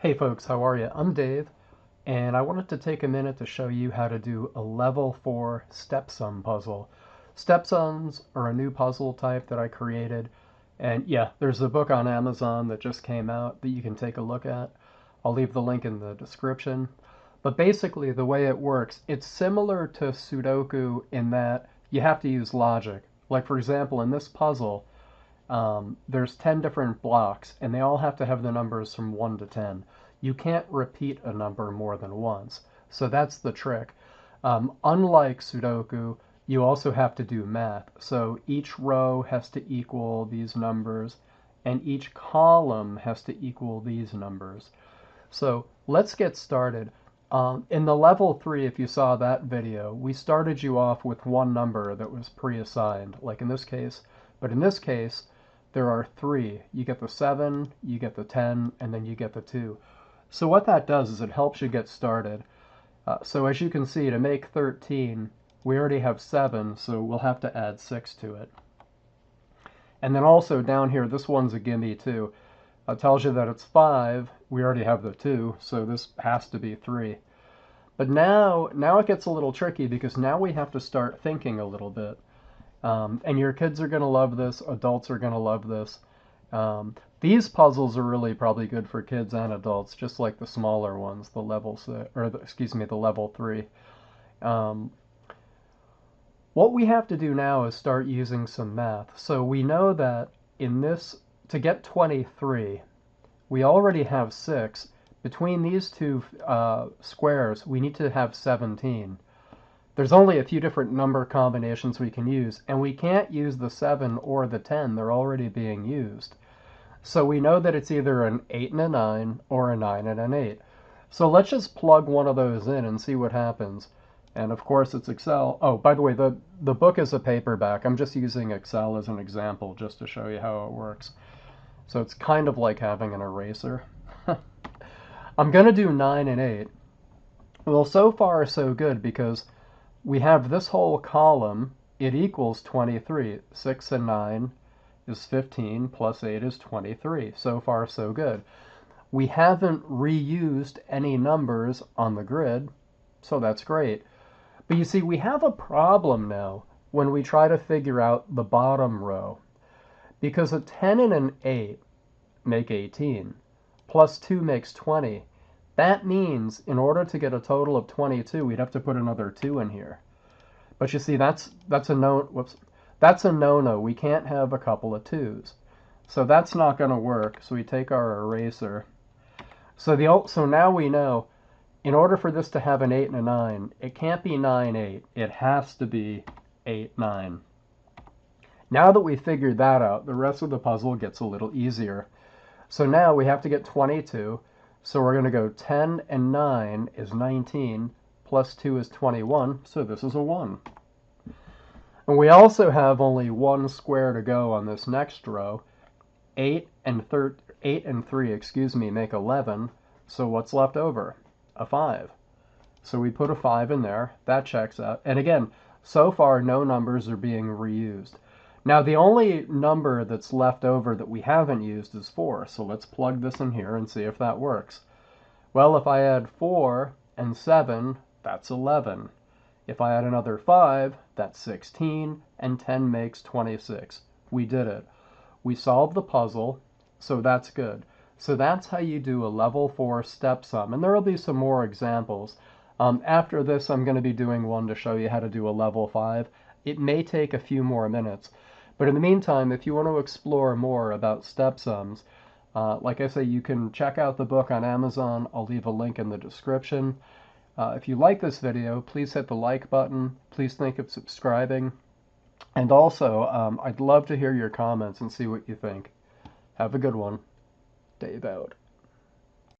Hey folks, how are you? I'm Dave, and I wanted to take a minute to show you how to do a level 4 step sum puzzle. Step sums are a new puzzle type that I created, and yeah, there's a book on Amazon that just came out that you can take a look at. I'll leave the link in the description. But basically, the way it works, it's similar to Sudoku in that you have to use logic. Like, for example, in this puzzle, there's 10 different blocks, and they all have to have the numbers from 1 to 10. You can't repeat a number more than once. So that's the trick. Unlike Sudoku, you also have to do math. So each row has to equal these numbers, and each column has to equal these numbers. So let's get started. In the level 3, if you saw that video, we started you off with one number that was pre-assigned, like in this case. But in this case, there are 3. You get the 7, you get the 10, and then you get the 2. So what that does is it helps you get started. So as you can see, to make 13, we already have 7, so we'll have to add 6 to it. And then also down here, this one's a gimme too. It tells you that it's 5. We already have the 2, so this has to be 3. But now it gets a little tricky because now we have to start thinking a little bit. And your kids are going to love this. Adults are going to love this. These puzzles are really probably good for kids and adults, just like the smaller ones, the level 6, or the level 3. What we have to do now is start using some math. So we know that in this, to get 23, we already have 6. Between these two squares, we need to have 17. There's only a few different number combinations we can use, and we can't use the 7 or the 10. They're already being used. So we know that it's either an 8 and a 9 or a 9 and an 8. So let's just plug one of those in and see what happens. And of course it's Excel. Oh, by the way, the book is a paperback. I'm just using Excel as an example just to show you how it works. So it's kind of like having an eraser. I'm going to do 9 and 8. Well, so far so good because we have this whole column. It equals 23. 6 and 9 is 15 plus 8 is 23. So far so good. We haven't reused any numbers on the grid, so that's great. But you see, we have a problem now when we try to figure out the bottom row. Because a 10 and an 8 make 18, plus 2 makes 20. That means in order to get a total of 22, we'd have to put another 2 in here. But you see, that's a no-no. We can't have a couple of 2s. So that's not going to work. So we take our eraser. So now we know, in order for this to have an 8 and a 9, it can't be 9, 8. It has to be 8, 9. Now that we figured that out, the rest of the puzzle gets a little easier. So now we have to get 22. So we're going to go 10 and 9 is 19, plus 2 is 21, so this is a 1. And we also have only one square to go on this next row. 8 and 3, make 11, so what's left over? A 5. So we put a 5 in there. That checks out. And again, so far no numbers are being reused. Now the only number that's left over that we haven't used is 4, so let's plug this in here and see if that works. Well, if I add 4 and 7, that's 11. If I add another 5, that's 16, and 10 makes 26. We did it. We solved the puzzle, so that's good. So that's how you do a level 4 step sum, and there will be some more examples. After this, I'm going to be doing one to show you how to do a level 5. It may take a few more minutes. But in the meantime, if you want to explore more about step sums, like I say, you can check out the book on Amazon. I'll leave a link in the description. If you like this video, please hit the like button. Please think of subscribing. And also, I'd love to hear your comments and see what you think. Have a good one. Dave out.